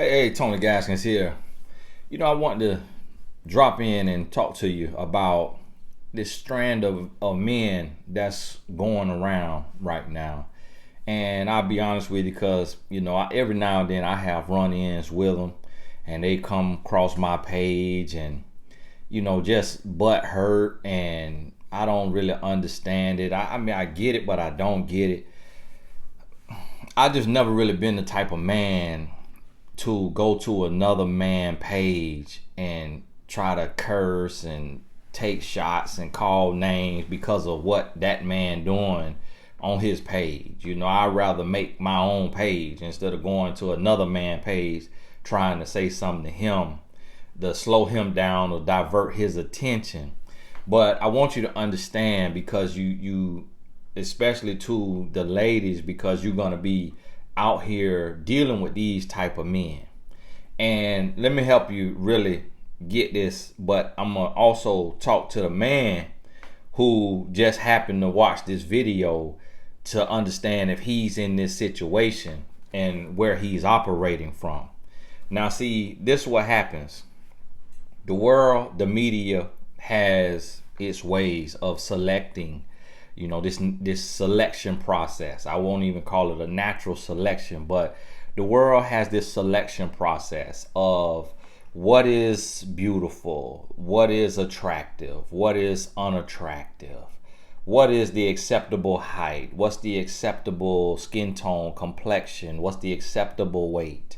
Hey, Tony Gaskins here. I want to drop in and talk to you about this strand of men that's going around right now. And I'll be honest with you because, every now and then I have run ins with them and they come across my page and, just butt hurt and I don't really understand it. I mean, I get it, but I don't get it. I just never really been the type of man to go to another man page and try to curse and take shots and call names because of what that man doing on his page. I'd rather make my own page instead of going to another man page trying to say something to him to slow him down or divert his attention. But I want you to understand, because you especially to the ladies, because you're going to be out here dealing with these type of men. And let me help you really get this, but I'm going to also talk to the man who just happened to watch this video to understand if he's in this situation and where he's operating from. Now, see, this is what happens. The world, the media has its ways of selecting, this selection process. I won't even call it a natural selection, but the world has this selection process of what is beautiful, what is attractive, what is unattractive, what is the acceptable height, what's the acceptable skin tone, complexion, what's the acceptable weight.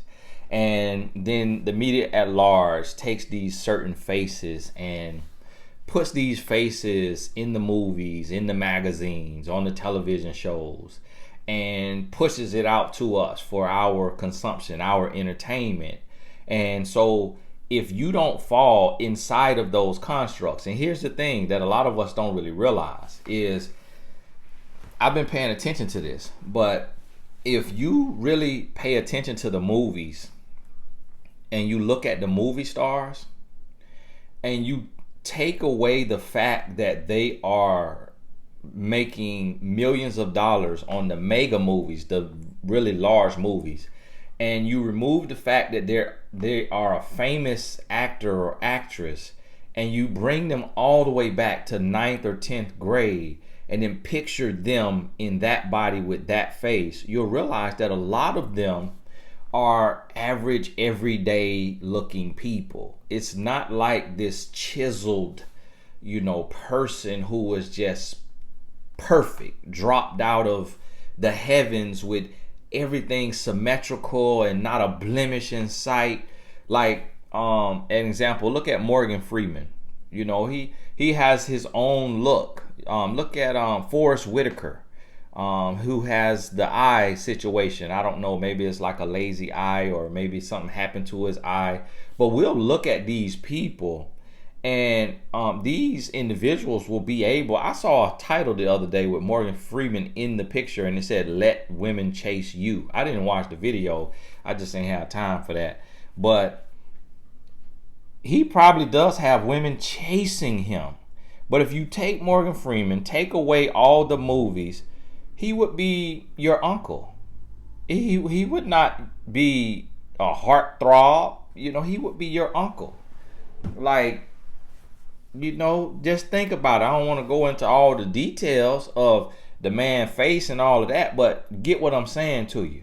And then the media at large takes these certain faces and puts these faces in the movies, in the magazines, on the television shows, and pushes it out to us for our consumption, our entertainment. And so if you don't fall inside of those constructs, and here's the thing that a lot of us don't really realize is, I've been paying attention to this, but if you really pay attention to the movies and you look at the movie stars and you take away the fact that they are making millions of dollars on the mega movies, the really large movies, and you remove the fact that they are a famous actor or actress, and you bring them all the way back to 9th or 10th grade and then picture them in that body with that face, you'll realize that a lot of them are average, everyday looking people. It's not like this chiseled, person who is just perfect, dropped out of the heavens with everything symmetrical and not a blemish in sight. Like an example, look at Morgan Freeman. He has his own look. Look at Forrest Whitaker, who has the eye situation. I don't know, maybe it's like a lazy eye or maybe something happened to his eye. But we'll look at these people and these individuals will be able. I saw a title the other day with Morgan Freeman in the picture and it said, "Let women chase you." I didn't watch the video. I just ain't have time for that. But he probably does have women chasing him. But if you take Morgan Freeman, take away all the movies, he would be your uncle. He would not be a heartthrob. He would be your uncle. Like, just think about it. I don't want to go into all the details of the man face and all of that, but get what I'm saying to you.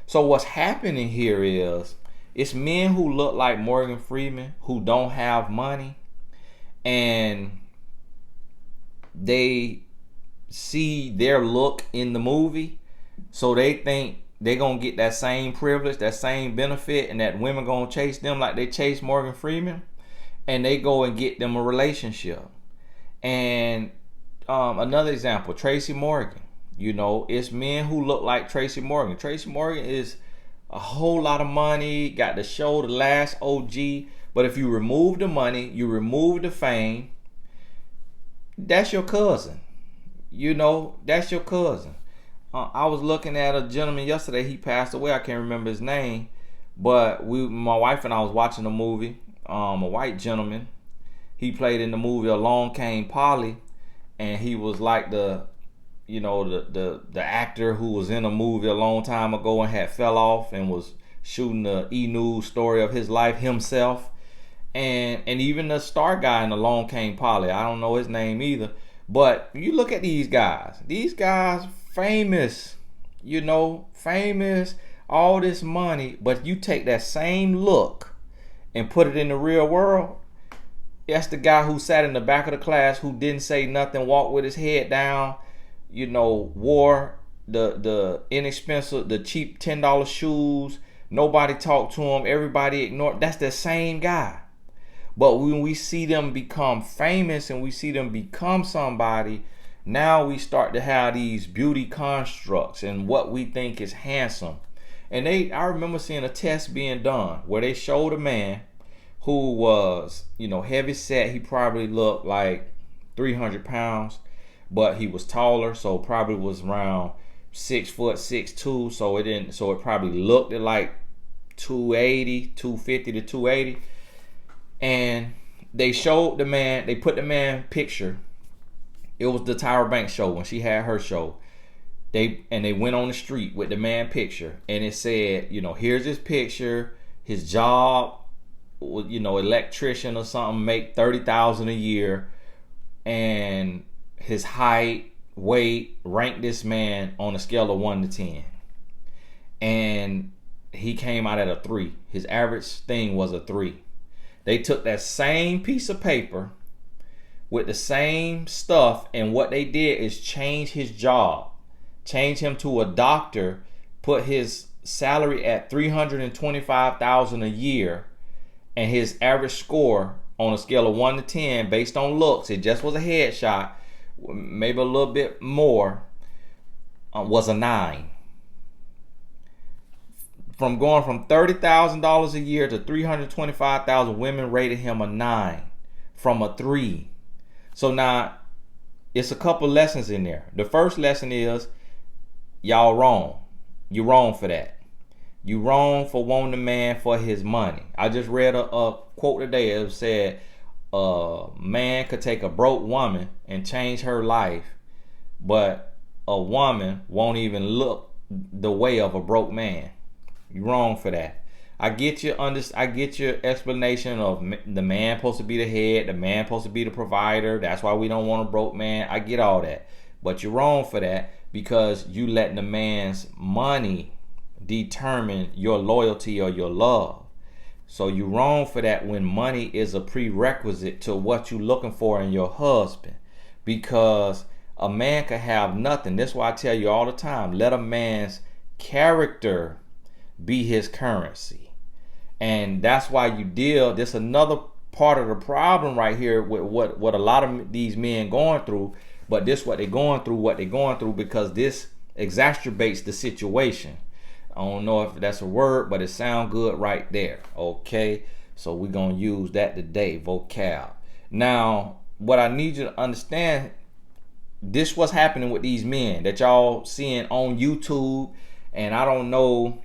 So what's happening here is, it's men who look like Morgan Freeman who don't have money, and they see their look in the movie, so they think they're gonna get that same privilege, that same benefit, and that women gonna chase them like they chase Morgan Freeman, and they go and get them a relationship. And another example, Tracy Morgan. It's men who look like Tracy Morgan. Tracy Morgan is a whole lot of money, got the show The Last OG, but if you remove the money, you remove the fame, that's your cousin. That's your cousin. I was looking at a gentleman yesterday. He passed away. I can't remember his name, but my wife and I was watching a movie. A white gentleman. He played in the movie Along Came Polly, and he was like the actor who was in a movie a long time ago and had fell off and was shooting the E-News story of his life himself. And even the star guy in the Long Came Polly, I don't know his name either. But you look at these guys. These guys famous, famous, all this money. But you take that same look and put it in the real world. That's the guy who sat in the back of the class, who didn't say nothing, walked with his head down, wore the inexpensive, the cheap $10 shoes. Nobody talked to him. Everybody ignored. That's the same guy. But when we see them become famous and we see them become somebody, now we start to have these beauty constructs and what we think is handsome. And I remember seeing a test being done where they showed a man who was, heavy set. He probably looked like 300 pounds, but he was taller, so probably was around 6 foot 6'2". So it probably looked like 250 to 280. And they showed the man, they put the man picture. It was the Tyra Banks show when she had her show. They went on the street with the man picture, and it said, here's his picture, his job, electrician or something, make $30,000 a year, and his height, weight, rank this man on a scale of 1 to 10. And he came out at a 3. His average thing was a 3. They took that same piece of paper with the same stuff, and what they did is change his job, change him to a doctor, put his salary at $325,000 a year, and his average score on a scale of 1 to 10 based on looks, it just was a headshot, maybe a little bit more, was a 9. From going from $30,000 a year to $325,000, women rated him a 9 from a 3. So now it's a couple lessons in there. The first lesson is y'all wrong. You're wrong for that. You wrong for wanting a man for his money. I just read a quote today. It said a man could take a broke woman and change her life, but a woman won't even look the way of a broke man. You're wrong for that. I get your explanation of the man supposed to be the head, the man supposed to be the provider. That's why we don't want a broke man. I get all that. But you're wrong for that because you letting the man's money determine your loyalty or your love. So you're wrong for that when money is a prerequisite to what you're looking for in your husband. Because a man could have nothing. That's why I tell you all the time, let a man's character be his currency. And that's why this another part of the problem right here with what a lot of these men going through. But this what they're going through because this exacerbates the situation. I don't know if that's a word, but it sounds good right there. Okay, so we're gonna use that today, vocab. Now, what I need you to understand, this what's happening with these men that y'all seeing on YouTube, and I don't know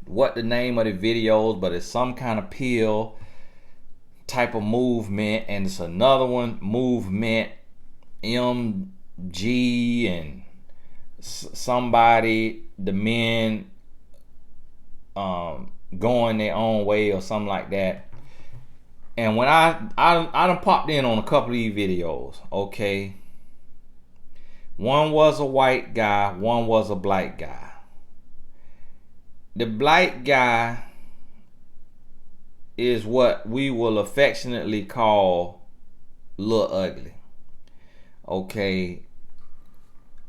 what the name of the videos, but it's some kind of pill type of movement, and it's another one, movement MG, and somebody, the men going their own way or something like that. And when I done popped in on a couple of these videos, okay, one was a white guy, one was a black guy. The black guy is what we will affectionately call Lil Ugly. Okay,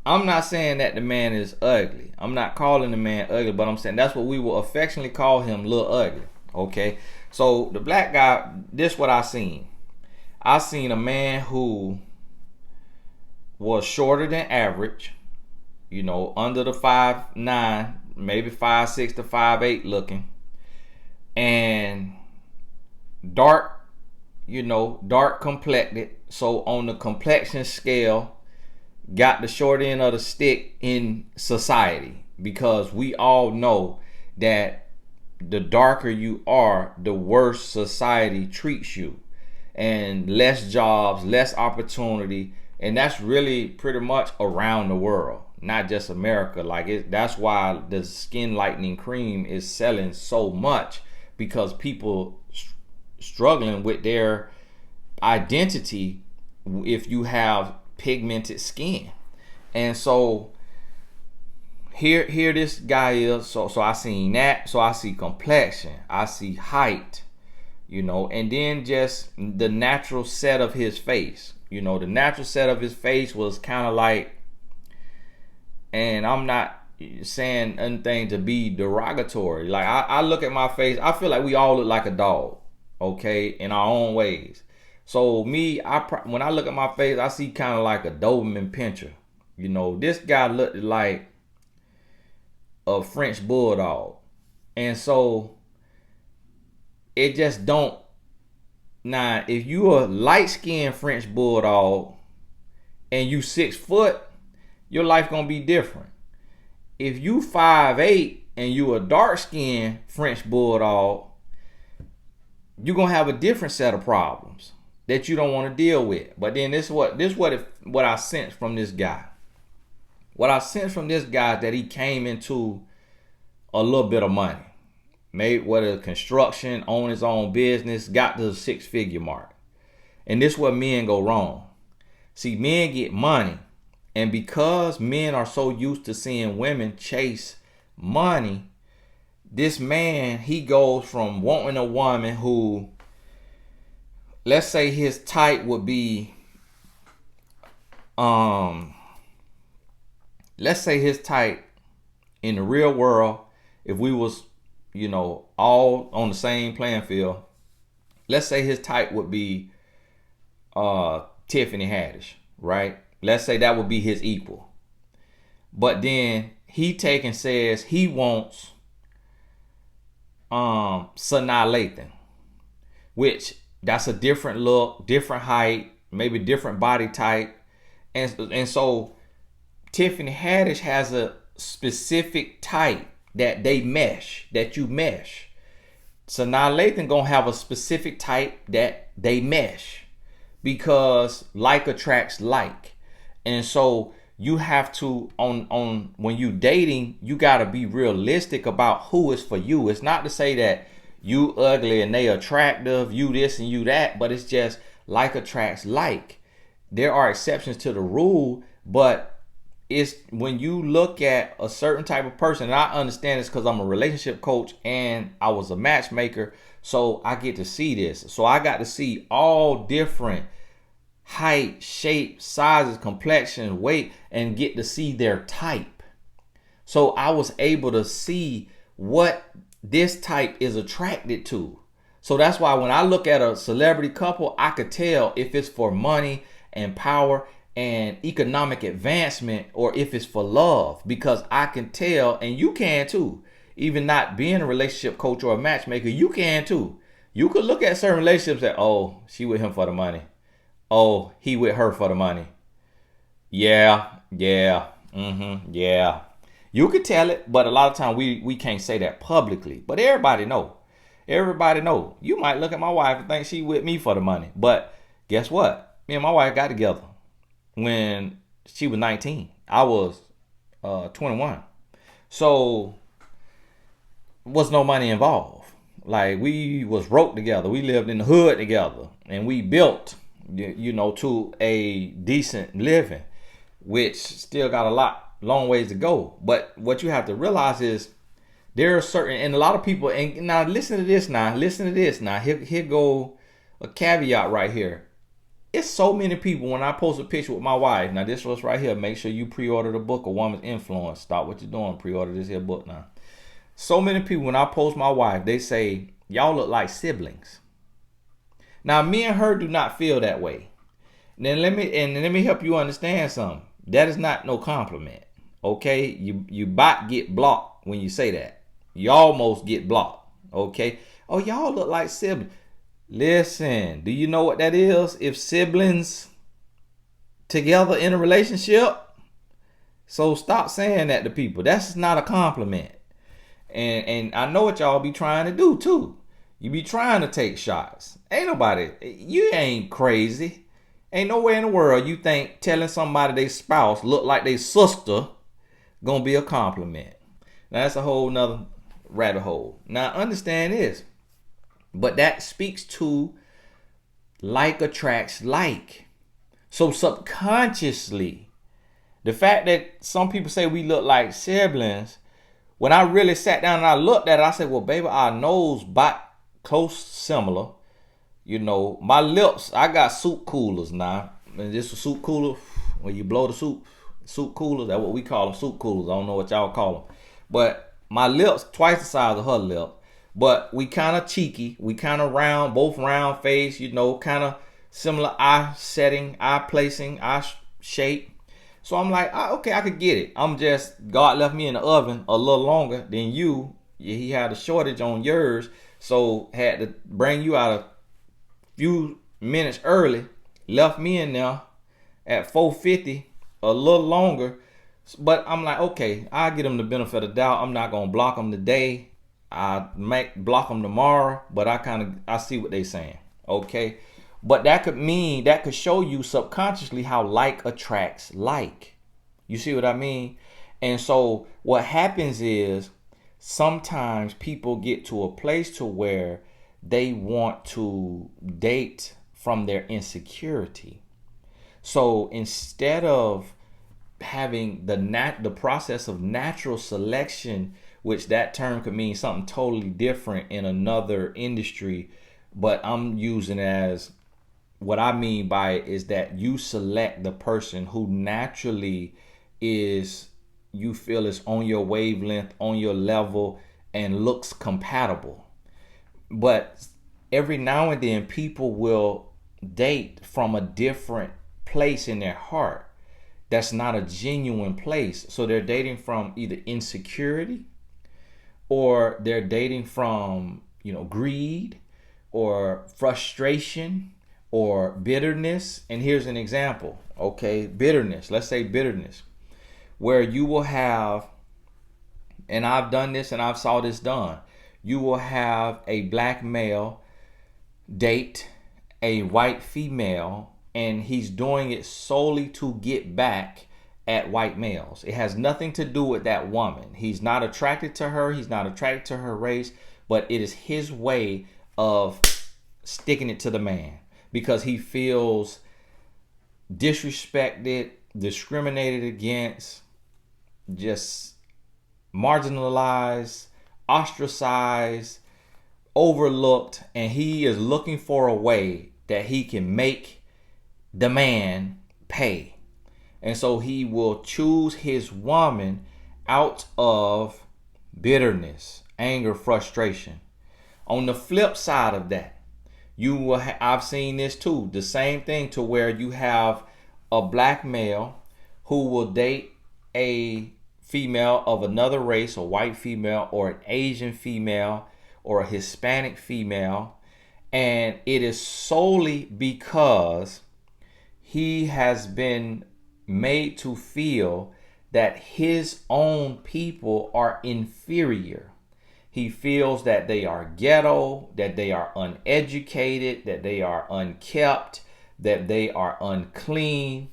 I'm not saying that the man is ugly. I'm not calling the man ugly, but I'm saying that's what we will affectionately call him, Lil Ugly. Okay, so the black guy, this what I seen. I seen a man who was shorter than average, under the 5'9", maybe 5'6" to 5'8" looking, and dark, dark complected. So on the complexion scale, got the short end of the stick in society, because we all know that the darker you are, the worse society treats you, and less jobs, less opportunity. And that's really pretty much around the world. not just America. Like that's why the skin lightening cream is selling so much, because people struggling with their identity if you have pigmented skin. And so here this guy is. So I seen that. So I see complexion, I see height, and then just the natural set of his face. The natural set of his face was kind of like, and I'm not saying anything to be derogatory. Like I look at my face, I feel like we all look like a dog, okay, in our own ways. So me, when I look at my face, I see kind of like a Doberman Pinscher. This guy looked like a French bulldog. And so it just don't. Now, if you a light-skinned French bulldog and you 6 foot, your life gonna be different. If you 5'8" and you a dark-skinned French bulldog, you're gonna have a different set of problems that you don't want to deal with. But then this what I sensed from this guy. What I sensed from this guy is that he came into a little bit of money. Made whether construction, own his own business, got to the 6-figure mark. And this is where men go wrong. See, men get money, and because men are so used to seeing women chase money, this man, he goes from wanting a woman who, let's say his type would be, let's say his type in the real world, if we was, all on the same playing field, let's say his type would be Tiffany Haddish, right? Let's say that would be his equal. But then he says he wants Sanaa Lathan, which that's a different look, different height, maybe different body type. And so Tiffany Haddish has a specific type that you mesh. Sanaa Lathan gonna have a specific type that they mesh, because like attracts like. And so you have to, on when you dating, you gotta be realistic about who is for you. It's not to say that you ugly and they attractive, you this and you that, but it's just like attracts like. There are exceptions to the rule, but it's when you look at a certain type of person, and I understand this because I'm a relationship coach and I was a matchmaker, so I get to see this. So I got to see all different height, shape, sizes, complexion, weight, and get to see their type. So I was able to see what this type is attracted to. So that's why when I look at a celebrity couple, I could tell if it's for money and power and economic advancement, or if it's for love, because I can tell, and you can too. Even not being a relationship coach or a matchmaker, you can too. You could look at certain relationships that, oh, she with him for the money. Oh, he with her for the money. Yeah. You could tell it, but a lot of times we can't say that publicly. But everybody know. You might look at my wife and think she with me for the money. But guess what? Me and my wife got together when she was 19. I was 21. So was no money involved. Like, we was broke together. We lived in the hood together, and we built, to a decent living, which still got long ways to go. But what you have to realize is there are certain, and a lot of people, and now listen to this now. Here go a caveat right here. It's so many people, when I post a picture with my wife, now this was right here, make sure you pre-order the book, A Woman's Influence. Stop what you're doing, pre-order this here book now. So many people, when I post my wife, they say, y'all look like siblings. Now, me and her do not feel that way. Then let me help you understand something. That is not no compliment, okay? You about get blocked when you say that. You almost get blocked, okay? Oh, y'all look like siblings. Listen, do you know what that is? If siblings together in a relationship. So stop saying that to people. That's not a compliment. And I know what y'all be trying to do too. You be trying to take shots. You ain't crazy. Ain't nowhere in the world you think telling somebody their spouse look like their sister gonna be a compliment. Now that's a whole nother rabbit hole. Now understand this, but that speaks to like attracts like. So subconsciously, the fact that some people say we look like siblings, when I really sat down and I looked at it, I said, well, baby, our nose bite close similar. You know, my lips, I got soup coolers now. And this a soup cooler, when you blow the soup coolers, that's what we call them, soup coolers. I don't know what y'all call them. But my lips, twice the size of her lip. But we kind of cheeky. We kind of round, both round face, you know, kind of similar eye setting, eye placing, eye shape. So I'm like, okay, I could get it. I'm just, God left me in the oven a little longer than you. He had a shortage on yours. So had to bring you out a few minutes early. Left me in there at 4:50, a little longer. But I'm like, okay, I'll get them the benefit of the doubt. I'm not going to block them today. I might block them tomorrow, but I see what they're saying. Okay. But that could show you subconsciously how like attracts like. You see what I mean? And so what happens is sometimes people get to a place to where they want to date from their insecurity. So instead of having the process of natural selection, which that term could mean something totally different in another industry, but I'm using as what I mean by it is that you select the person who naturally is, you feel is on your wavelength, on your level, and looks compatible. But every now and then people will date from a different place in their heart. That's not a genuine place. So they're dating from either insecurity, or they're dating from, greed or frustration or bitterness. And here's an example. Okay, bitterness. Let's say bitterness, where you will have, and I've done this and I've saw this done, you will have a black male date a white female, and he's doing it solely to get back at white males. It has nothing to do with that woman. He's not attracted to her. He's not attracted to her race, but it is his way of sticking it to the man because he feels disrespected, discriminated against, just marginalized, ostracized, overlooked, and he is looking for a way that he can make the man pay. And so he will choose his woman out of bitterness, anger, frustration. On the flip side of that, I've seen this too, the same thing, to where you have a black male who will date a female of another race, a white female or an Asian female or a Hispanic female, and it is solely because he has been made to feel that his own people are inferior. He feels that they are ghetto, that they are uneducated, that they are unkept, that they are unclean.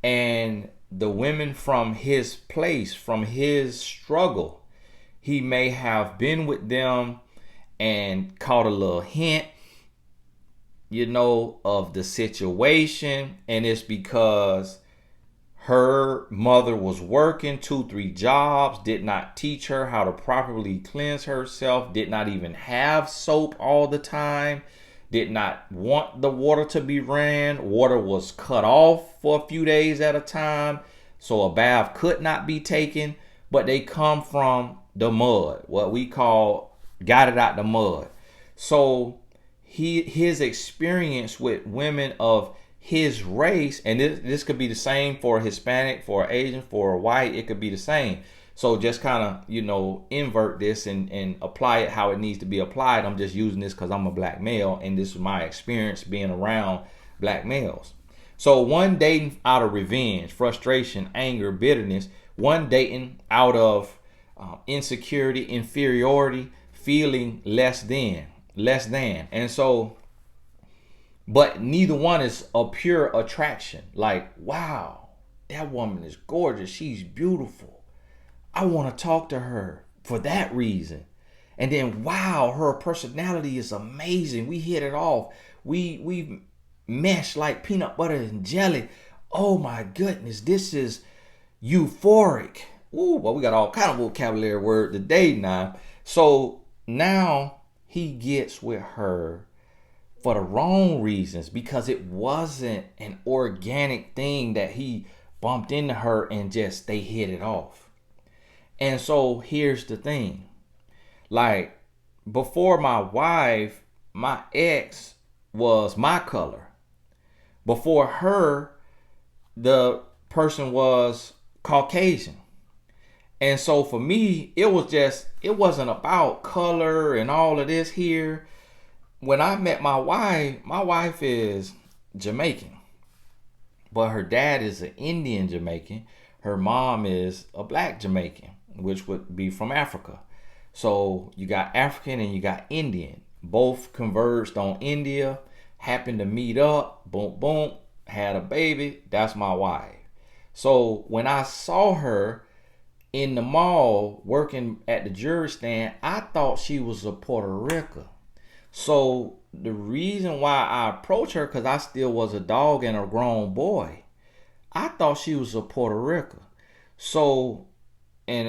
And the women from his place, from his struggle, he may have been with them and caught a little hint, of the situation. And it's because her mother was working 2-3 jobs, did not teach her how to properly cleanse herself, did not even have soap all the time, did not want the water to be ran. Water was cut off for a few days at a time, so a bath could not be taken. But they come from the mud, what we call got it out the mud. So his experience with women of his race, and this could be the same for a Hispanic, for an Asian, for a white, it could be the same. So just kind of, invert this and apply it how it needs to be applied. I'm just using this because I'm a black male and this is my experience being around black males. So one dating out of revenge, frustration, anger, bitterness, one dating out of insecurity, inferiority, feeling less than. And so, but neither one is a pure attraction. Like, wow, that woman is gorgeous. She's beautiful. I want to talk to her for that reason. And then, wow, her personality is amazing. We hit it off. We mesh like peanut butter and jelly. Oh my goodness, this is euphoric. Ooh, well, we got all kind of vocabulary word today now. So now he gets with her for the wrong reasons, because it wasn't an organic thing that he bumped into her and just they hit it off. And so here's the thing. Like, before my wife, my ex was my color. Before her, the person was Caucasian. And so for me, it wasn't about color and all of this here. When I met my wife is Jamaican, but her dad is an Indian Jamaican. Her mom is a black Jamaican, which would be from Africa. So you got African and you got Indian. Both converged on India, happened to meet up, boom, boom, had a baby. That's my wife. So when I saw her in the mall working at the jury stand, I thought she was a Puerto Rican. So the reason why I approached her, because I still was a dog and a grown boy, I thought she was a Puerto Rican. So in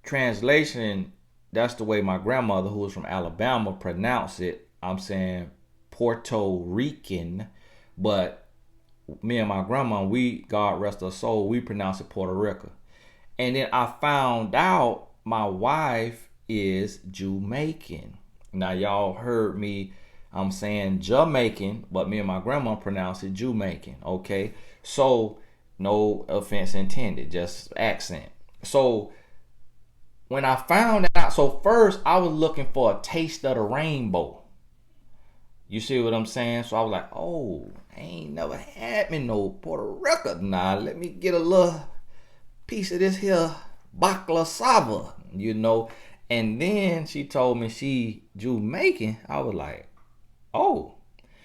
translation, that's the way my grandmother, who was from Alabama, pronounced it. I'm saying Puerto Rican, but me and my grandma, we, God rest her soul, we pronounce it Puerto Rican. And then I found out my wife is Jamaican. Now y'all heard me, I'm saying Jamaican, but me and my grandma pronounce it Jamaican, okay? So no offense intended, just accent. So when I found out, so first I was looking for a taste of the rainbow. You see what I'm saying? So I was like, oh, I ain't never had me no Puerto Rican. Now let me get a little piece of this here baklava, And then she told me she Jamaican. I was like, oh.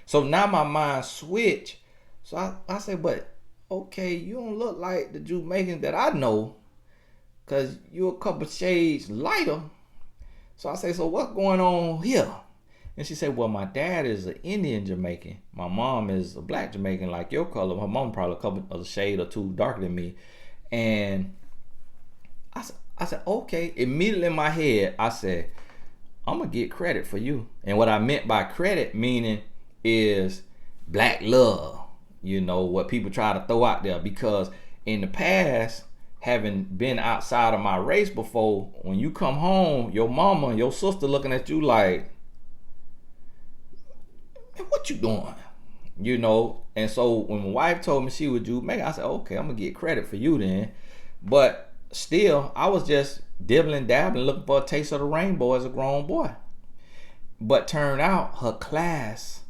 So now my mind switched. So I said, but okay, you don't look like the Jamaicans that I know, because you're a couple shades lighter. So I say, so what's going on here? And she said, well, my dad is an Indian Jamaican. My mom is a black Jamaican, like your color. My mom probably a couple of a shade or two darker than me. And I said, okay. Immediately in my head, I said, I'm going to get credit for you. And what I meant by credit meaning is black love. What people try to throw out there. Because in the past, having been outside of my race before, when you come home, your mama, your sister looking at you like, what you doing? And so when my wife told me she was Jamaican, I said, okay, I'm going to get credit for you then. But still, I was just dibbling, dabbling, looking for a taste of the rainbow as a grown boy. But turned out her class,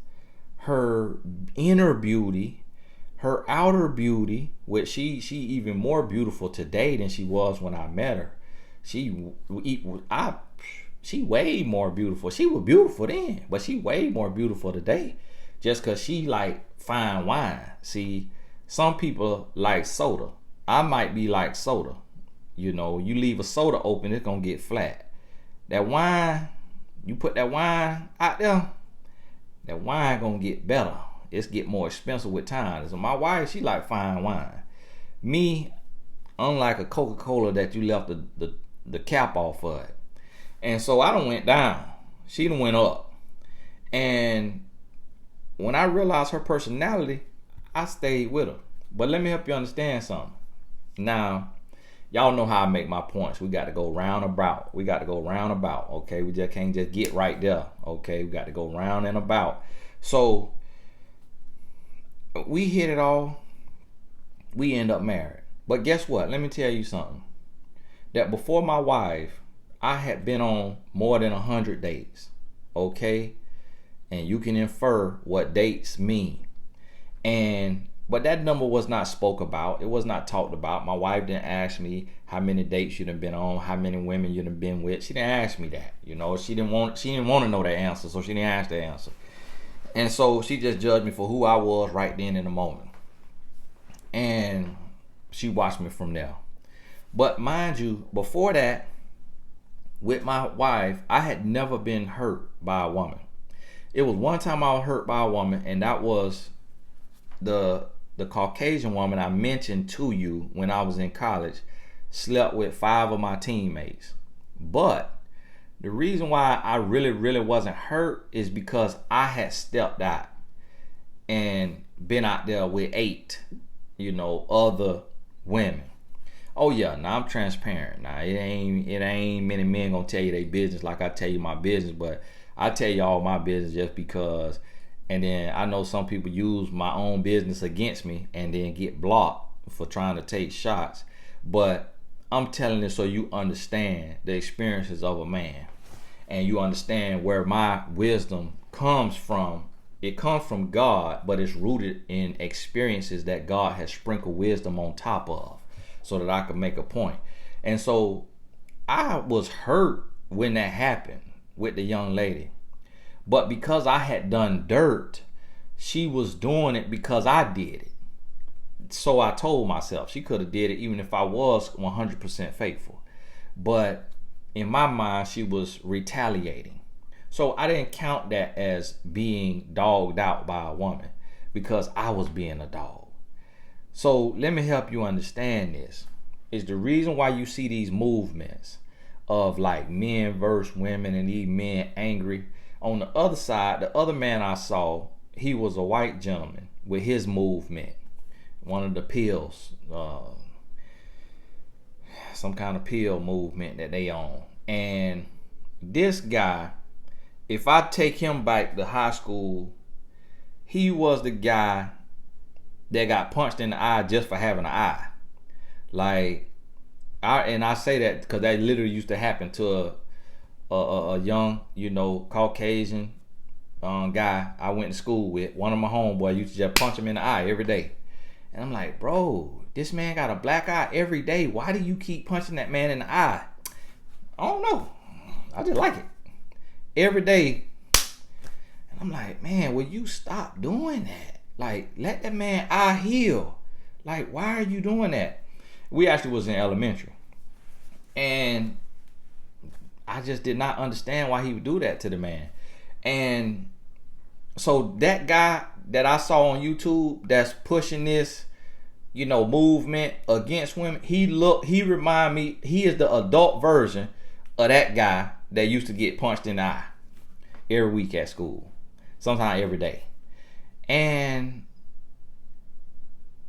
her inner beauty, her outer beauty, which she even more beautiful today than she was when I met her. She way more beautiful. She was beautiful then, but she way more beautiful today. Just because she like fine wine. See, some people like soda. I might be like soda. You leave a soda open, it's gonna get flat. That wine, you put that wine out there, that wine gonna get better. It's get more expensive with time. So my wife, she like fine wine. Me, unlike a Coca-Cola that you left the cap off of it. And so I done went down. She done went up. And when I realized her personality, I stayed with her. But let me help you understand something. Now, y'all know how I make my points. We got to go round about. Okay? We just can't just get right there. Okay? We got to go round and about. So we hit it all. We end up married. But guess what? Let me tell you something. That before my wife, I had been on more than 100 dates. Okay? And you can infer what dates mean. But that number was not spoke about. It was not talked about. My wife didn't ask me how many dates you done been on, how many women you done been with. She didn't ask me that. She didn't want to know that answer, so she didn't ask the answer. And so she just judged me for who I was right then in the moment. And she watched me from there. But mind you, before that, with my wife, I had never been hurt by a woman. It was one time I was hurt by a woman, and that was the Caucasian woman I mentioned to you when I was in college. Slept with 5 of my teammates. But the reason why I really wasn't hurt is because I had stepped out and been out there with 8, other women. Oh yeah, now I'm transparent. Now it ain't many men gonna tell you their business like I tell you my business, but I tell you all my business just because. And then I know some people use my own business against me and then get blocked for trying to take shots. But I'm telling it so you understand the experiences of a man, and you understand where my wisdom comes from. It comes from God, but it's rooted in experiences that God has sprinkled wisdom on top of so that I can make a point. And so I was hurt when that happened with the young lady. But because I had done dirt, she was doing it because I did it. So I told myself she could have did it even if I was 100% faithful. But in my mind, she was retaliating. So I didn't count that as being dogged out by a woman because I was being a dog. So let me help you understand this. Is the reason why you see these movements of like men versus women and these men angry. On the other side, the other man I saw, he was a white gentleman with his movement. One of the pills, some kind of pill movement that they own. And this guy, if I take him back to high school, he was the guy that got punched in the eye just for having an eye. Like, I say that because that literally used to happen to a young, Caucasian guy I went to school with. One of my homeboys used to just punch him in the eye every day. And I'm like, bro, this man got a black eye every day. Why do you keep punching that man in the eye? I don't know. I just like it. Every day. And I'm like, man, will you stop doing that? Like, let that man eye heal. Like, why are you doing that? We actually was in elementary. And I just did not understand why he would do that to the man. And so that guy that I saw on YouTube that's pushing this, movement against women, he remind me, he is the adult version of that guy that used to get punched in the eye every week at school, sometimes every day. And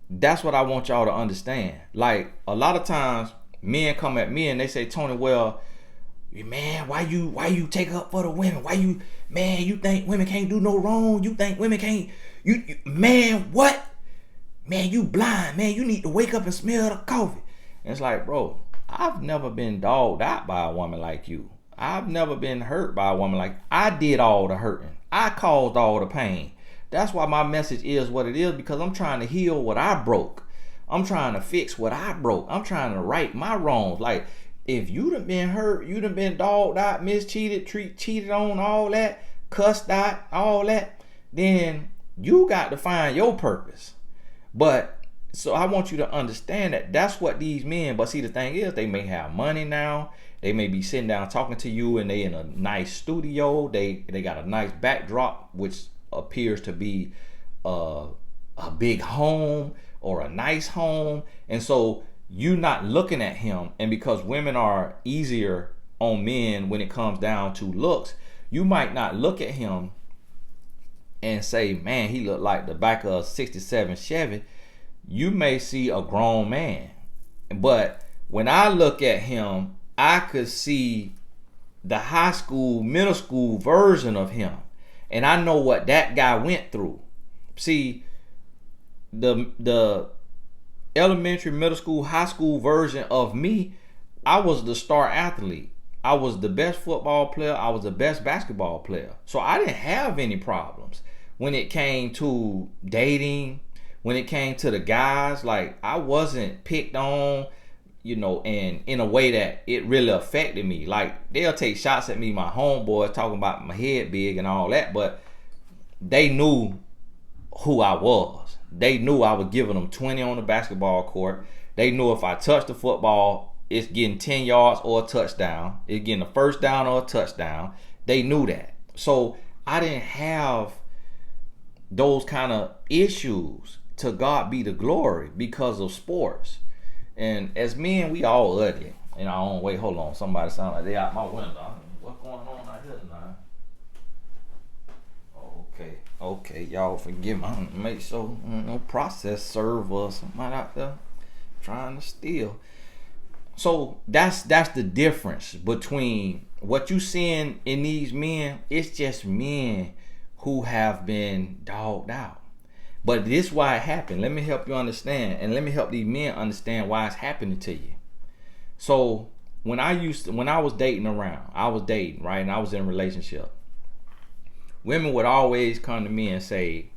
that's what I want y'all to understand. Like, a lot of times men come at me and they say, Tony, well, man, why you take up for the women? You think women can't do no wrong? You think women can't, man, what? Man, you blind, man, you need to wake up and smell the coffee. And it's like, bro, I've never been dogged out by a woman like you. I've never been hurt by a woman like, I did all the hurting. I caused all the pain. That's why my message is what it is, because I'm trying to heal what I broke. I'm trying to fix what I broke. I'm trying to right my wrongs. Like, if you done been hurt, you done been dogged out, mistreated, cheated on, all that, cussed out, all that, then you got to find your purpose. But so I want you to understand that that's what these men, but see, the thing is, they may have money now. They may be sitting down talking to you and they in a nice studio. They got a nice backdrop, which appears to be a big home or a nice home. And so you not looking at him, and because women are easier on men when it comes down to looks, you might not look at him and say, man, he looked like the back of a 67 Chevy. You may see a grown man. But when I look at him, I could see the high school, middle school version of him. And I know what that guy went through. See, the elementary, middle school, high school version of me, I was the star athlete. I was the best football player. I was the best basketball player. So I didn't have any problems when it came to dating, when it came to the guys. Like, I wasn't picked on, and in a way that it really affected me. Like, they'll take shots at me, my homeboys, talking about my head big and all that, but they knew who I was. They knew I was giving them 20 on the basketball court. They knew if I touched the football, it's getting 10 yards or a touchdown. It's getting a first down or a touchdown. They knew that. So I didn't have those kind of issues. To God be the glory because of sports. And as men, we all ugly in our own way. Hold on, somebody sound like they out my window. What's going on out here tonight? Okay, y'all forgive me. I'm gonna make sure no process serve or somebody out there trying to steal. So that's the difference between what you seeing in these men. It's just men who have been dogged out. But this is why it happened. Let me help you understand, and let me help these men understand why it's happening to you. So when I was dating around, I was dating, right, and I was in a relationship. Women would always come to me and say,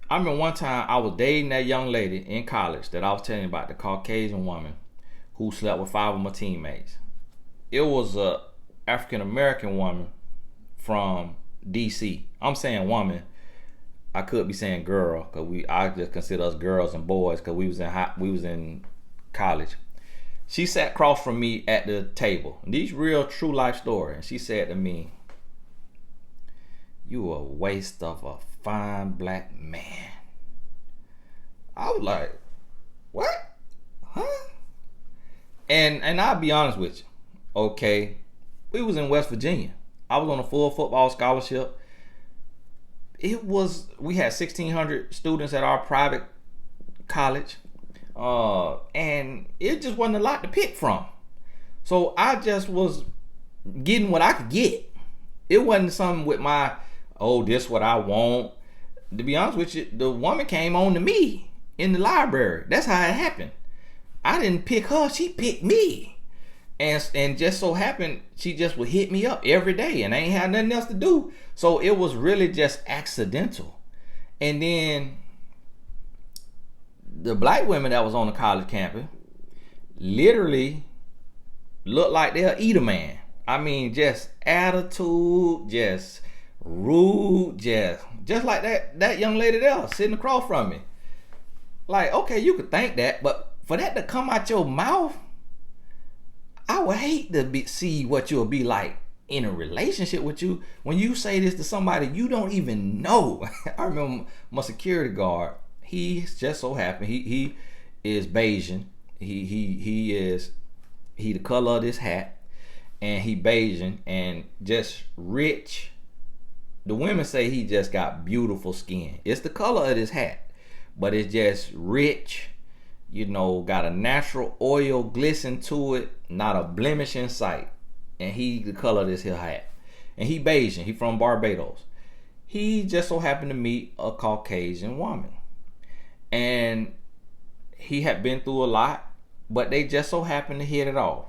I remember one time I was dating that young lady in college that I was telling you about, the Caucasian woman who slept with 5 of my teammates. It was a African American woman from DC. I'm saying woman. I could be saying girl, cause I just consider us girls and boys, cause we was in college. She sat across from me at the table. These real true life story. And she said to me, "You a waste of a fine black man." I was like, "What? Huh?" And I'll be honest with you. Okay, we was in West Virginia. I was on a full football scholarship. We had 1,600 students at our private college. And it just wasn't a lot to pick from. So I just was getting what I could get. It wasn't something with my, this what I want. To be honest with you, the woman came on to me in the library. That's how it happened. I didn't pick her, she picked me. And just so happened, she just would hit me up every day and I ain't had nothing else to do. So it was really just accidental. And then the black women that was on the college campus literally looked like they'll eat a man. I mean, just attitude, just rude, just like that young lady there sitting across from me. Like, okay, you could think that, but for that to come out your mouth, I would hate to see what you'll be like in a relationship with you when you say this to somebody you don't even know. I remember my security guard. He just so happened he is Bayesian. He the color of this hat, and he Bayesian and just rich. The women say he just got beautiful skin. It's the color of his hat, but it's just rich. Got a natural oil glisten to it, not a blemish in sight. And he the color of this here hat. And he Bayesian. He from Barbados. He just so happened to meet a Caucasian woman. And he had been through a lot, but they just so happened to hit it off.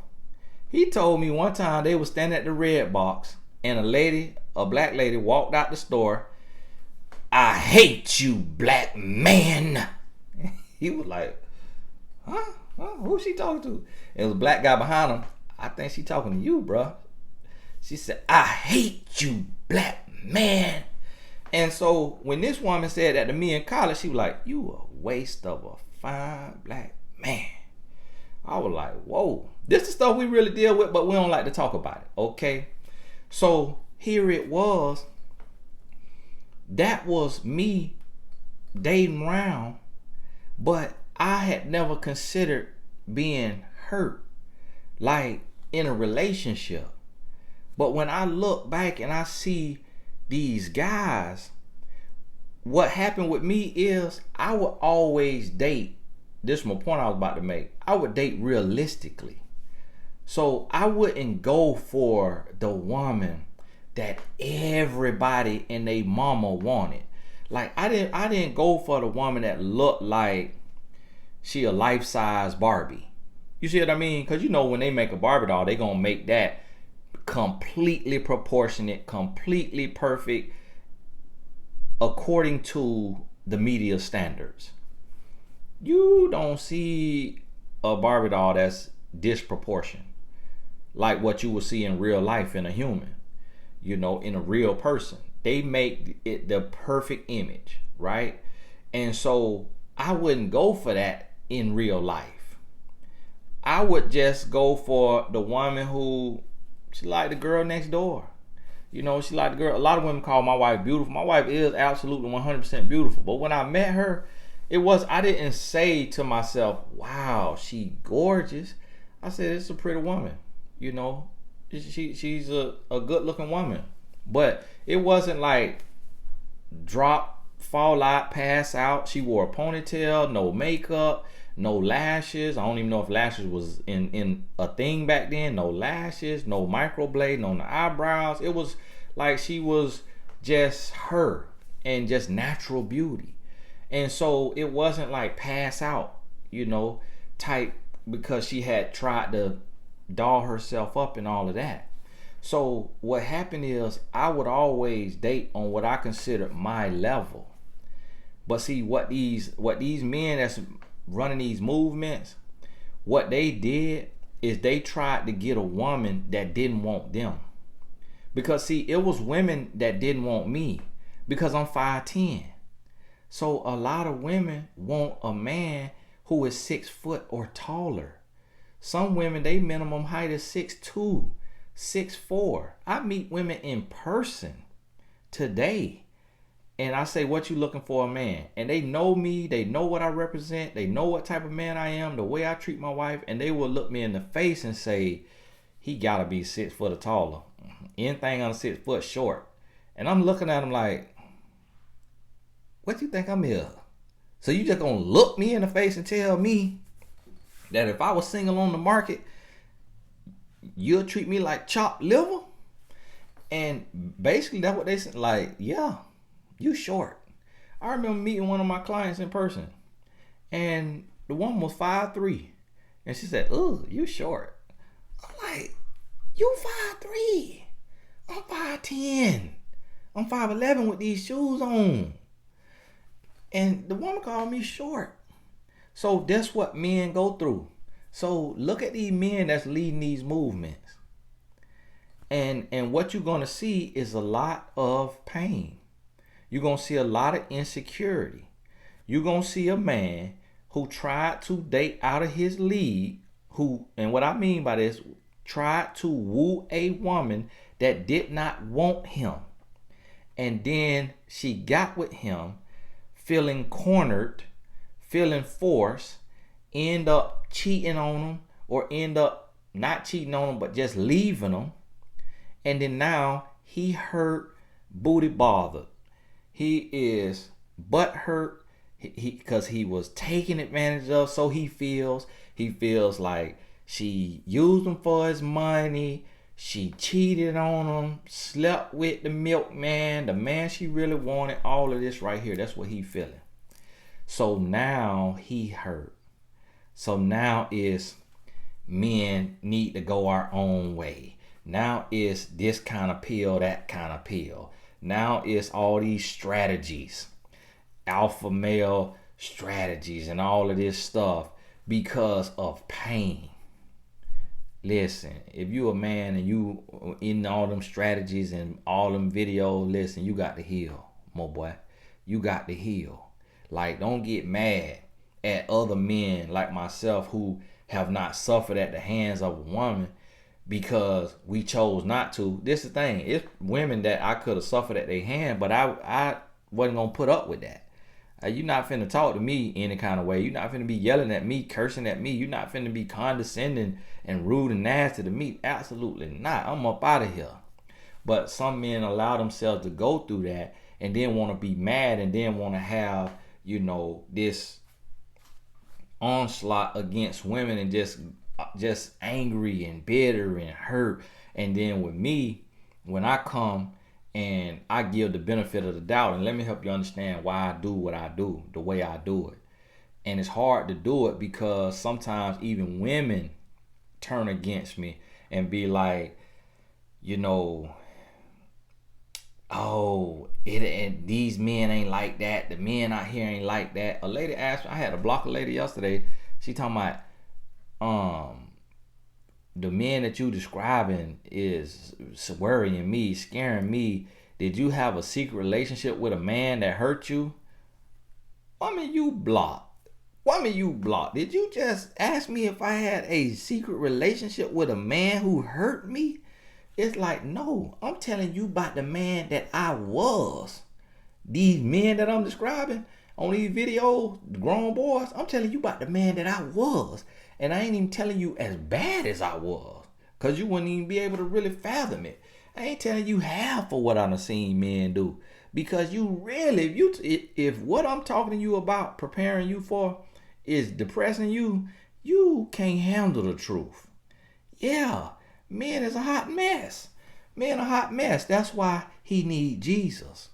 He told me one time they was standing at the red box and a black lady walked out the store. "I hate you, black man." He was like, huh? Who's she talking to? It was a black guy behind him. "I think she talking to you, bruh." She said, "I hate you, black man." And so when this woman said that to me in college, she was like, "You a waste of a fine black man." I was like, whoa. This is stuff we really deal with, but we don't like to talk about it, okay? So here it was. That was me dating around, but I had never considered being hurt, like in a relationship. But when I look back and I see these guys, what happened with me is I would always date. This is my point I was about to make. I would date realistically. So I wouldn't go for the woman that everybody and they mama wanted. Like I didn't go for the woman that looked like she a life-size Barbie. You see what I mean? Because when they make a Barbie doll, they gonna make that completely proportionate, completely perfect, according to the media standards. You don't see a Barbie doll that's disproportionate like what you will see in real life in a human, in a real person. They make it the perfect image, right? And so I wouldn't go for that in real life. I would just go for the woman who she like the girl next door. You know, she like the girl. A lot of women call my wife beautiful. My wife is absolutely 100% beautiful. But when I met her, I didn't say to myself, wow, she gorgeous. I said, it's a pretty woman. You know, she's a good looking woman. But it wasn't like drop, fall out, pass out. She wore a ponytail, no makeup, no lashes. I don't even know if lashes was in a thing back then. No lashes, no microblading on the eyebrows. It was like she was just her and just natural beauty. And so it wasn't like pass out, you know, type, because she had tried to doll herself up and all of that. So what happened is I would always date on what I considered my level. But see, what these men that's running these movements, what they did is they tried to get a woman that didn't want them. Because see, it was women that didn't want me because I'm 5'10". So a lot of women want a man who is 6 foot or taller. Some women, they minimum height is 6'2", 6'4". I meet women in person today, and I say, what you looking for a man? And they know me, they know what I represent, they know what type of man I am, the way I treat my wife, and they will look me in the face and say, he gotta be 6 foot or taller. Anything under 6 foot short. And I'm looking at them like, what you think I'm here? So you just gonna look me in the face and tell me that if I was single on the market, you'll treat me like chopped liver? And basically that's what they said. Like, yeah, you short. I remember meeting one of my clients in person, and the woman was 5'3", and she said, "Ugh, you short." I'm like, you 5'3". I'm 5'10". I'm 5'11" with these shoes on. And the woman called me short. So that's what men go through. So look at these men that's leading these movements. And what you're going to see is a lot of pain. You're going to see a lot of insecurity. You're going to see a man who tried to date out of his league, and what I mean by this, tried to woo a woman that did not want him. And then she got with him, feeling cornered, feeling forced, end up cheating on him, or end up not cheating on him, but just leaving him. And then now he hurt, booty bothered. He is butt hurt because he was taken advantage of. So he feels like she used him for his money. She cheated on him, slept with the milkman, the man she really wanted, all of this right here. That's what he feeling. So now he hurt. So now is men need to go our own way. Now is this kind of pill, that kind of pill. Now is all these strategies, alpha male strategies and all of this stuff because of pain. Listen, if you a man and you in all them strategies and all them videos, listen, you got to heal, my boy. You got to heal. Like, don't get mad at other men like myself who have not suffered at the hands of a woman because we chose not to. This is the thing. It's women that I could have suffered at their hand, but I wasn't going to put up with that. You're not finna talk to me any kind of way. You're not finna be yelling at me, cursing at me. You're not finna be condescending and rude and nasty to me. Absolutely not. I'm up out of here. But some men allow themselves to go through that and then want to be mad and then want to have, you know, this onslaught against women and just angry and bitter and hurt. And then with me, when I come and I give the benefit of the doubt, and let me help you understand why I do what I do, the way I do it. And it's hard to do it because sometimes even women turn against me and be like, you know, oh, and these men ain't like that. The men out here ain't like that. A lady asked me, I had to block a lady yesterday. She talking about, the men that you describing is worrying me, scaring me. Did you have a secret relationship with a man that hurt you? I mean, you blocked. Woman, you blocked. Did you just ask me if I had a secret relationship with a man who hurt me? It's like, no, I'm telling you about the man that I was. These men that I'm describing on these videos, the grown boys, I'm telling you about the man that I was. And I ain't even telling you as bad as I was, because you wouldn't even be able to really fathom it. I ain't telling you half of what I've seen men do. Because you really, if what I'm talking to you about, preparing you for, is depressing you, you can't handle the truth. Yeah, men is a hot mess. Men a hot mess. That's why he need Jesus.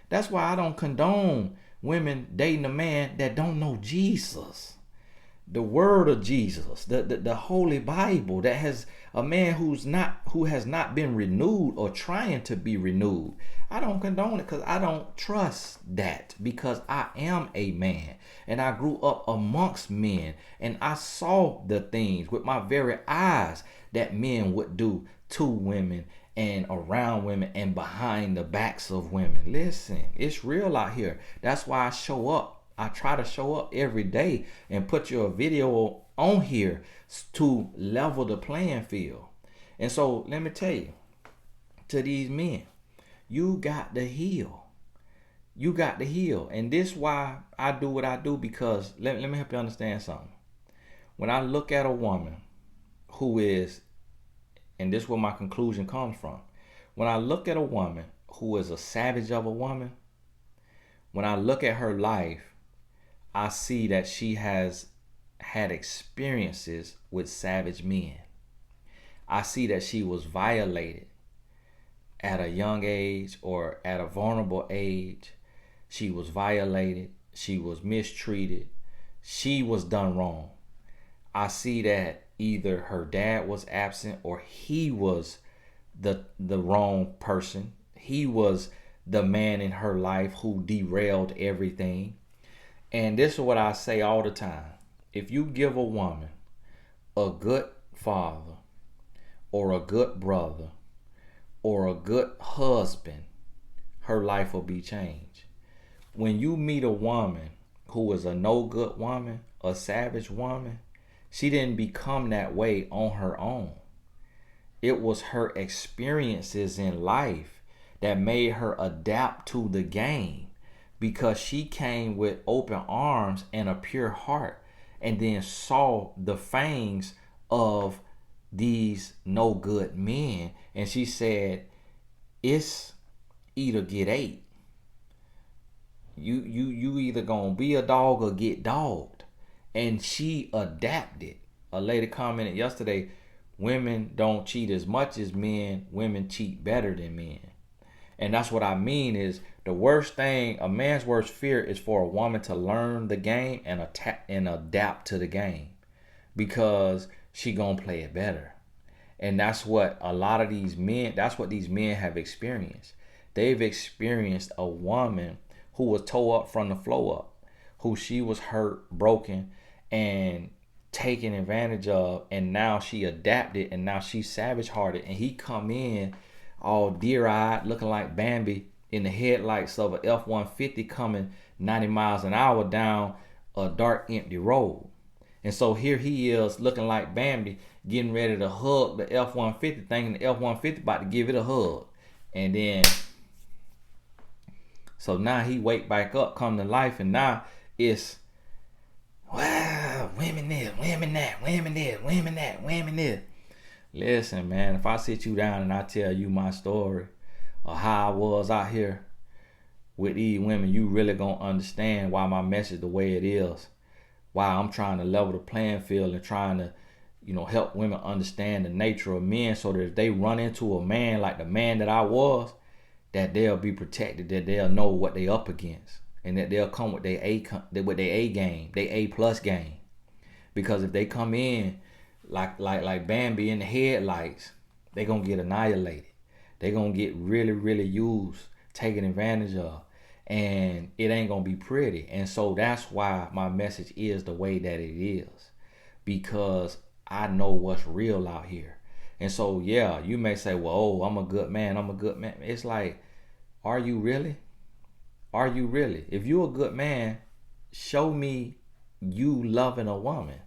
That's why I don't condone women dating a man that don't know Jesus. The word of Jesus, the Holy Bible, that has a man who has not been renewed or trying to be renewed. I don't condone it because I don't trust that, because I am a man and I grew up amongst men and I saw the things with my very eyes that men would do to women and around women and behind the backs of women. Listen, it's real out here. That's why I show up. I try to show up every day and put your video on here to level the playing field. And so let me tell you, to these men, you got to heal. You got to heal. And this is why I do what I do, because let me help you understand something. When I look at a woman who is, and this is where my conclusion comes from. When I look at a woman who is a savage of a woman, when I look at her life, I see that she has had experiences with savage men. I see that she was violated at a young age or at a vulnerable age. She was violated. She was mistreated. She was done wrong. I see that either her dad was absent or he was the wrong person. He was the man in her life who derailed everything. And this is what I say all the time. If you give a woman a good father or a good brother or a good husband, her life will be changed. When you meet a woman who is a no good woman, a savage woman, she didn't become that way on her own. It was her experiences in life that made her adapt to the game, because she came with open arms and a pure heart and then saw the fangs of these no good men, and she said, it's either get ate. You either gonna be a dog or get dogged. And she adapted. A lady commented yesterday, women don't cheat as much as men, women cheat better than men. And that's what I mean is, the worst thing, a man's worst fear is for a woman to learn the game and adapt to the game, because she gonna play it better. And that's what a lot of these men, that's what these men have experienced. They've experienced a woman who was tore up from the floor up, who she was hurt, broken, and taken advantage of, and now she adapted, and now she's savage hearted, and he come in all deer-eyed, looking like Bambi in the headlights of a F-150 coming 90 miles an hour down a dark, empty road. And so here he is looking like Bambi, getting ready to hug the F-150, thinking the F-150 about to give it a hug. And then, so now he wake back up, come to life, and now it's, wow, women this, women that, women this, women that, women this. Listen, man, if I sit you down and I tell you my story of how I was out here with these women, you really gonna understand why my message the way it is. Why I'm trying to level the playing field and trying to, help women understand the nature of men, so that if they run into a man like the man that I was, that they'll be protected, that they'll know what they up against, and that they'll come with their A game, their A+ game. Because if they come in like Bambi in the headlights, they gonna get annihilated. They gonna get really, really used, taken advantage of, and it ain't gonna be pretty. And so that's why my message is the way that it is, because I know what's real out here. And so, yeah, you may say, well, oh, I'm a good man. It's like, are you really? Are you really? If you're a good man, show me you loving a woman.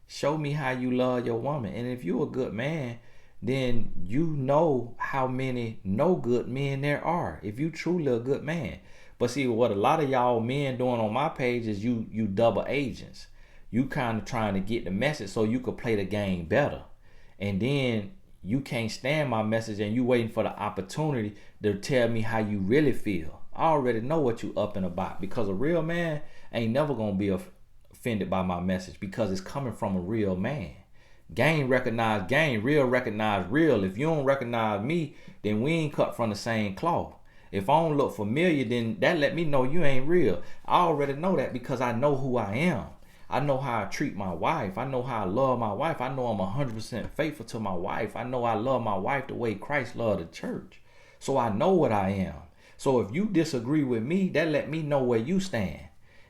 Show me how you love your woman. And if you're a good man, then you know how many no good men there are. If you truly a good man. But see, what a lot of y'all men doing on my page is you double agents. You kind of trying to get the message so you could play the game better. And then you can't stand my message and you waiting for the opportunity to tell me how you really feel. I already know what you up and about, because a real man ain't never gonna be offended by my message, because it's coming from a real man. Game recognize game, real recognize real. If you don't recognize me, then we ain't cut from the same cloth. If I don't look familiar, then that let me know you ain't real. I already know that because I know who I am. I know how I treat my wife. I know how I love my wife. I know I'm 100% faithful to my wife. I know I love my wife the way Christ loved the church. So I know what I am. So if you disagree with me, that let me know where you stand.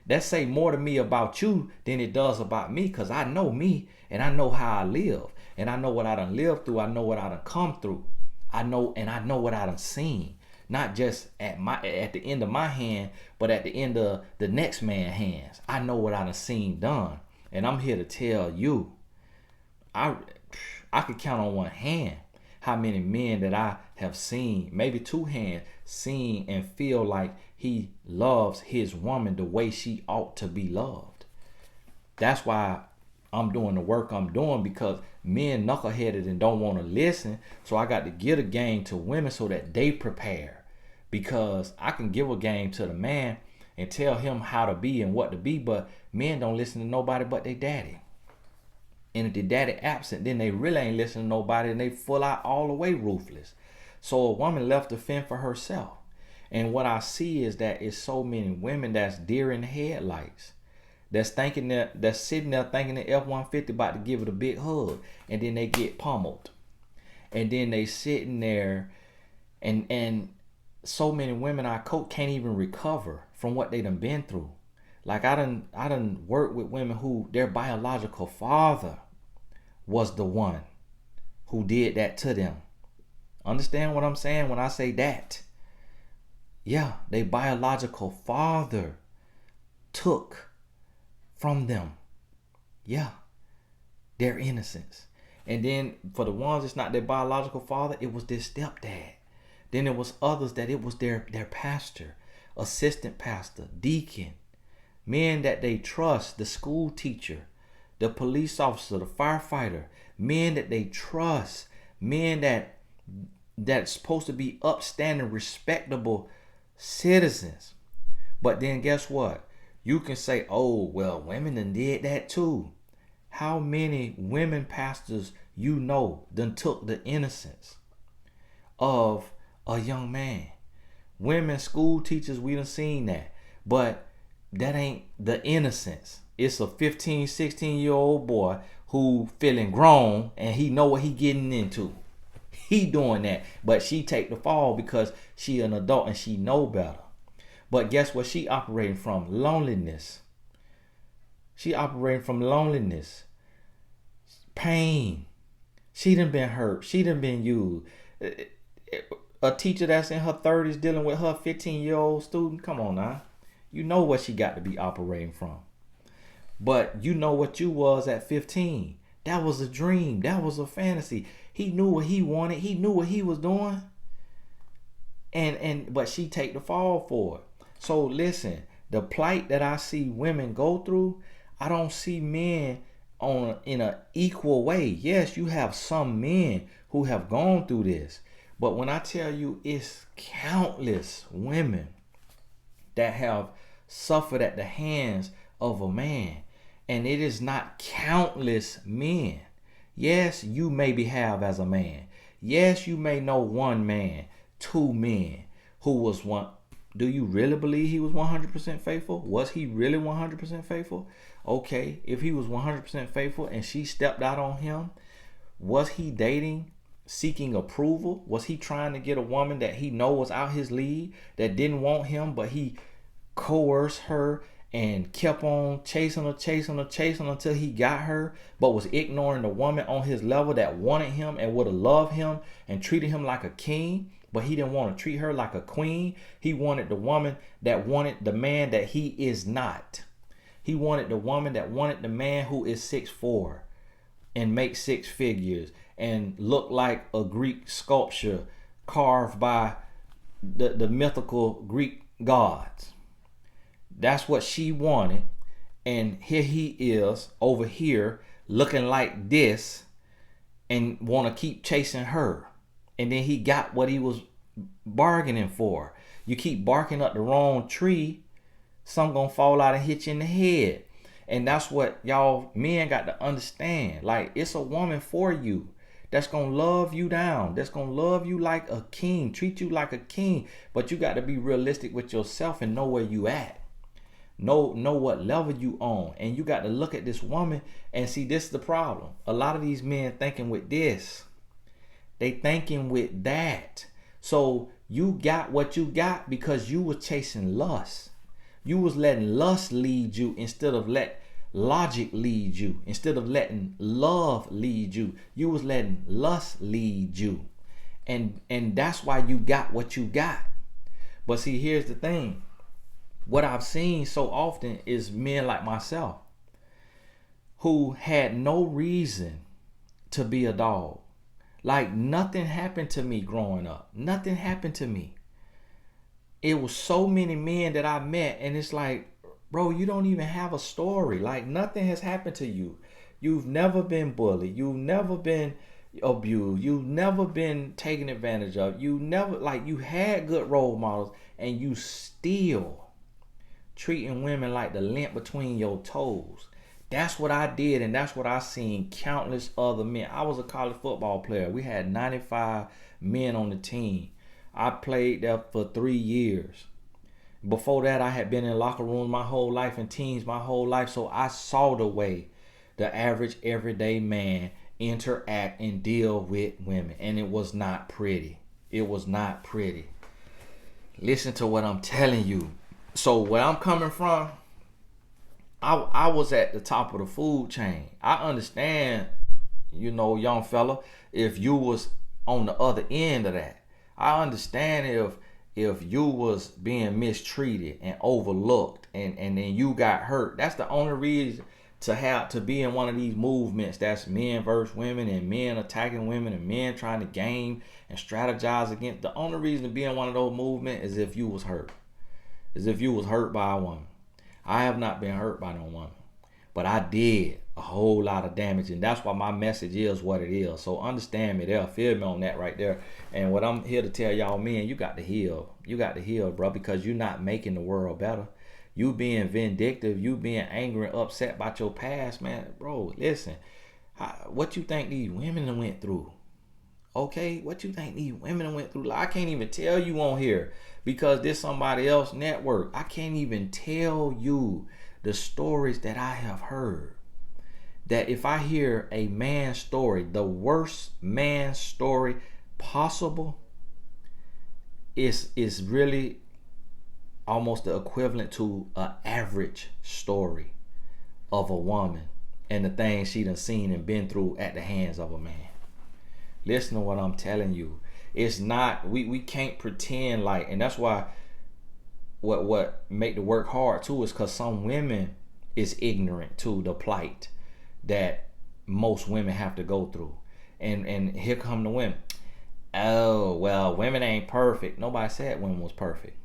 That say more to me about you than it does about me, because I know me and I know how I live. And I know what I done lived through. I know what I done come through. I know what I done seen. Not just at the end of my hand, but at the end of the next man's hands. I know what I done seen done. And I'm here to tell you, I could count on one hand how many men that I have seen, maybe two hands, seen and feel like he loves his woman the way she ought to be loved. That's why I'm doing the work I'm doing, because men knuckleheaded and don't want to listen. So I got to give a game to women so that they prepare. Because I can give a game to the man and tell him how to be and what to be, but men don't listen to nobody but their daddy. And if the daddy absent, then they really ain't listening to nobody, and they full out all the way ruthless. So a woman left to fend for herself. And what I see is that it's so many women that's deer in the headlights. That's sitting there thinking the F-150 about to give it a big hug, and then they get pummeled. And then they sitting there, and so many women I coach can't even recover from what they done been through. Like I done worked with women who their biological father was the one who did that to them. Understand what I'm saying when I say that? Yeah, their biological father took from them, yeah, their innocence. And then for the ones it's not their biological father, it was their stepdad. Then there was others that it was their pastor, assistant pastor, deacon, men that they trust, the school teacher, the police officer, the firefighter, men that they trust, men that's supposed to be upstanding, respectable citizens. But then guess what? You can say, oh, well, women done did that too. How many women pastors you know done took the innocence of a young man? Women school teachers, we done seen that. But that ain't the innocence. It's a 15, 16-year-old boy who feeling grown and he know what he getting into. He doing that. But she take the fall because she an adult and she know better. But guess what she operating from? Loneliness. She operating from loneliness. Pain. She done been hurt. She done been used. A teacher that's in her 30s dealing with her 15-year-old student. Come on now. You know what she got to be operating from. But you know what you was at 15. That was a dream. That was a fantasy. He knew what he wanted. He knew what he was doing. But she take the fall for it. So listen, the plight that I see women go through, I don't see men in an equal way. Yes, you have some men who have gone through this. But when I tell you it's countless women that have suffered at the hands of a man, and it is not countless men. Yes, you maybe have as a man. Yes, you may know one man, two men who was one. Do you really believe he was 100% faithful? Was he really 100% faithful? Okay, if he was 100% faithful and she stepped out on him, was he dating, seeking approval? Was he trying to get a woman that he know was out his league, that didn't want him, but he coerced her and kept on chasing her until he got her, but was ignoring the woman on his level that wanted him and would have loved him and treated him like a king? But he didn't want to treat her like a queen. He wanted the woman that wanted the man that he is not. He wanted the woman that wanted the man who is 6'4" and makes 6 figures and look like a Greek sculpture carved by the mythical Greek gods. That's what she wanted. And here he is over here looking like this and want to keep chasing her. And then he got what he was bargaining for. You keep barking up the wrong tree, some gonna fall out and hit you in the head. And that's what y'all men got to understand. Like, it's a woman for you that's gonna love you down, that's gonna love you like a king, treat you like a king. But you got to be realistic with yourself and know where you at. Know what level you on. And you got to look at this woman and see, this is the problem. A lot of these men thinking with this, they thinking with that. So you got what you got because you were chasing lust. You was letting lust lead you instead of let logic lead you. Instead of letting love lead you, you was letting lust lead you. And that's why you got what you got. But see, here's the thing. What I've seen so often is men like myself who had no reason to be a dog. Like, nothing happened to me growing up. Nothing happened to me. It was so many men that I met, and it's like, bro, you don't even have a story. Like, nothing has happened to you. You've never been bullied. You've never been abused. You've never been taken advantage of. You never, like, you had good role models, and you still treating women like the lint between your toes. That's what I did, and that's what I seen countless other men. I was a college football player. We had 95 men on the team. I played there for 3 years. Before that, I had been in locker rooms my whole life and teams my whole life. So I saw the way the average everyday man interact and deal with women. And it was not pretty. It was not pretty. Listen to what I'm telling you. So where I'm coming from, I was at the top of the food chain. I understand, young fella, if you was on the other end of that. I understand if you was being mistreated and overlooked and then you got hurt. That's the only reason to be in one of these movements that's men versus women and men attacking women and men trying to game and strategize against. The only reason to be in one of those movements is if you was hurt. Is if you was hurt by a woman. I have not been hurt by no woman, but I did a whole lot of damage, and that's why my message is what it is. So understand me there, feel me on that right there. And what I'm here to tell y'all, men, you got to heal. You got to heal, bro, because you're not making the world better. You being vindictive, you being angry and upset about your past, man, bro. Listen, what you think these women went through? Okay, what you think these women went through? I can't even tell you on here because there's somebody else network. I can't even tell you the stories that I have heard. That if I hear a man's story, the worst man's story possible, is really almost the equivalent to an average story of a woman and the things she done seen and been through at the hands of a man. Listen to what I'm telling you. It's not, we can't pretend like, and that's why what make the work hard too is because some women is ignorant to the plight that most women have to go through. And here come the women. Oh, well, women ain't perfect. Nobody said women was perfect.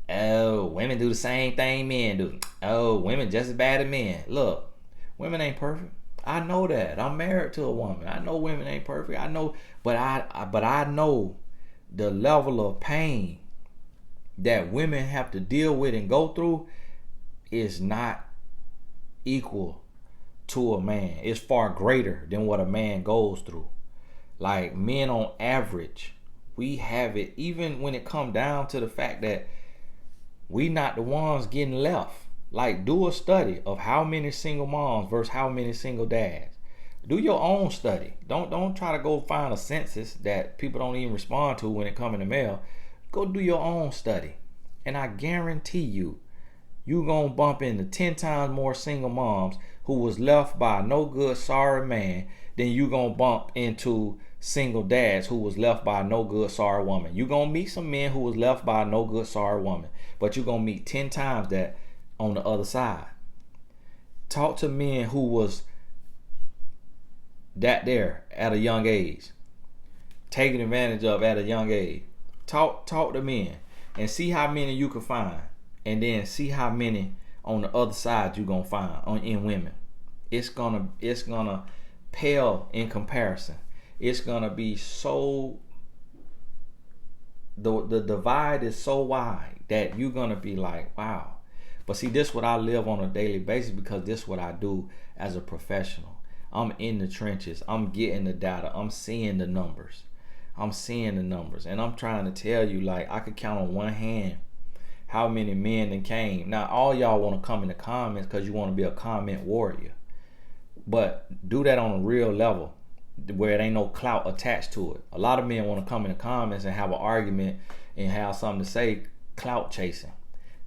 Oh, women do the same thing men do. Oh, women just as bad as men. Look, women ain't perfect. I know that. I'm married to a woman. I know women ain't perfect. I know, but I know the level of pain that women have to deal with and go through is not equal to a man. It's far greater than what a man goes through. Like, men on average, we have it, even when it come down to the fact that we not the ones getting left. Like, do a study of how many single moms versus how many single dads. Do your own study. Don't try to go find a census that people don't even respond to when it come in the mail. Go do your own study. And I guarantee you gonna bump into 10 times more single moms who was left by a no good, sorry man than you gonna bump into single dads who was left by a no good, sorry woman. You gonna meet some men who was left by a no good, sorry woman, but you gonna meet 10 times that on the other side. Talk to men who was that there at a young age, taken advantage of at a young age. Talk to men and see how many you can find, and then see how many on the other side you gonna find in women. It's gonna pale in comparison. It's gonna be so, the divide is so wide that you're gonna be like, wow. But see, this is what I live on a daily basis, because this is what I do as a professional. I'm in the trenches. I'm getting the data. I'm seeing the numbers. And I'm trying to tell you, like, I could count on one hand how many men that came. Now, all y'all want to come in the comments because you want to be a comment warrior. But do that on a real level where it ain't no clout attached to it. A lot of men want to come in the comments and have an argument and have something to say, clout chasing,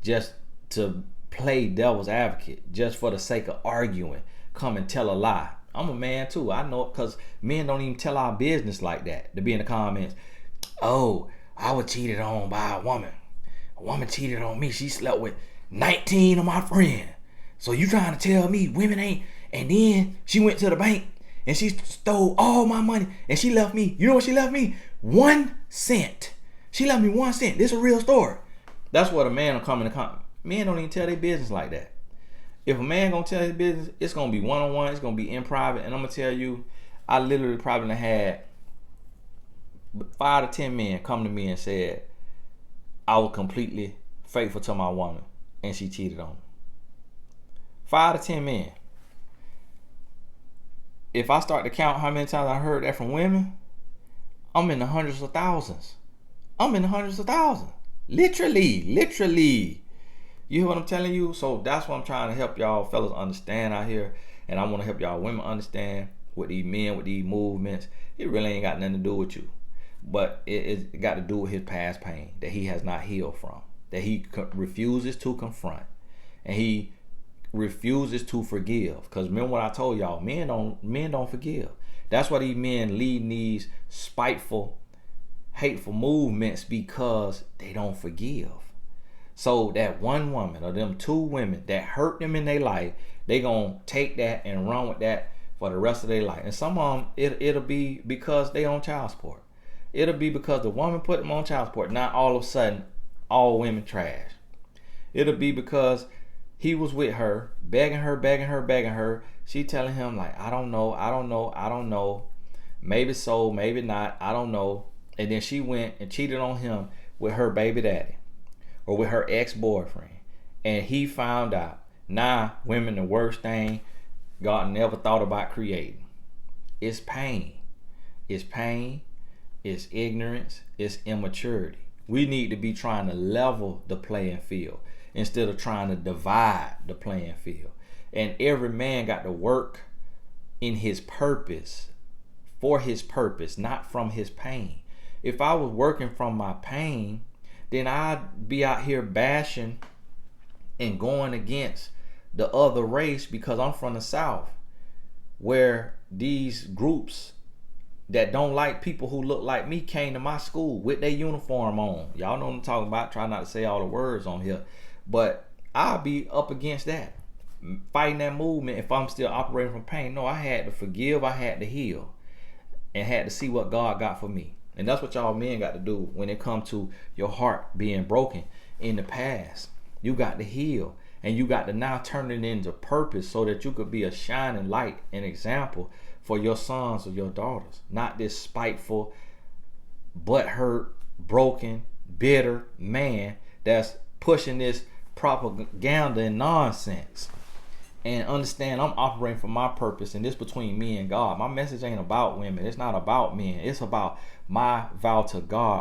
just to play devil's advocate, just for the sake of arguing. Come and tell a lie. I'm a man too. I know it, because men don't even tell our business like that. To be in the comments, oh, I was cheated on by a woman. A woman cheated on me. She slept with 19 of my friends. So you trying to tell me women ain't? And then she went to the bank and she stole all my money and she left me. You know what she left me? 1 cent. She left me 1 cent. This is a real story. That's what a man will come in the comment. Men don't even tell their business like that. If a man gonna tell his business, it's gonna be one-on-one. It's gonna be in private. And I'm gonna tell you, I literally probably had 5 to 10 men come to me and said I was completely faithful to my woman and she cheated on me. 5 to 10 men. If I start to count how many times I heard that from women, I'm in the hundreds of thousands. Literally. You hear what I'm telling you? So that's what I'm trying to help y'all fellas understand out here. And I want to help y'all women understand with these men, with these movements. It really ain't got nothing to do with you. But it got to do with his past pain that he has not healed from. That he refuses to confront. And he refuses to forgive. Because remember what I told y'all, men don't forgive. That's why these men lead these spiteful, hateful movements, because they don't forgive. So that one woman or them 2 women that hurt them in their life, they gonna take that and run with that for the rest of their life. And some of them, it'll be because they on child support. It'll be because the woman put them on child support. Not all of a sudden, all women trash. It'll be because he was with her, begging her. She telling him like, I don't know. Maybe so, maybe not. I don't know. And then she went and cheated on him with her baby daddy. Or with her ex-boyfriend, and he found out. Now, women, the worst thing God never thought about creating. It's pain. It's ignorance. It's immaturity. We need to be trying to level the playing field instead of trying to divide the playing field. And every man got to work in his purpose, for his purpose, not from his pain. If I was working from my pain, then I'd be out here bashing and going against the other race, because I'm from the South, where these groups that don't like people who look like me came to my school with their uniform on. Y'all know what I'm talking about. Try not to say all the words on here. But I'll be up against that, fighting that movement if I'm still operating from pain. No, I had to forgive. I had to heal and had to see what God got for me. And that's what y'all men got to do when it comes to your heart being broken in the past. You got to heal, and you got to now turn it into purpose so that you could be a shining light and example for your sons or your daughters. Not this spiteful, butthurt, broken, bitter man that's pushing this propaganda and nonsense. And understand, I'm operating for my purpose, and this between me and God. My message ain't about women. It's not about men. It's about my vow to God.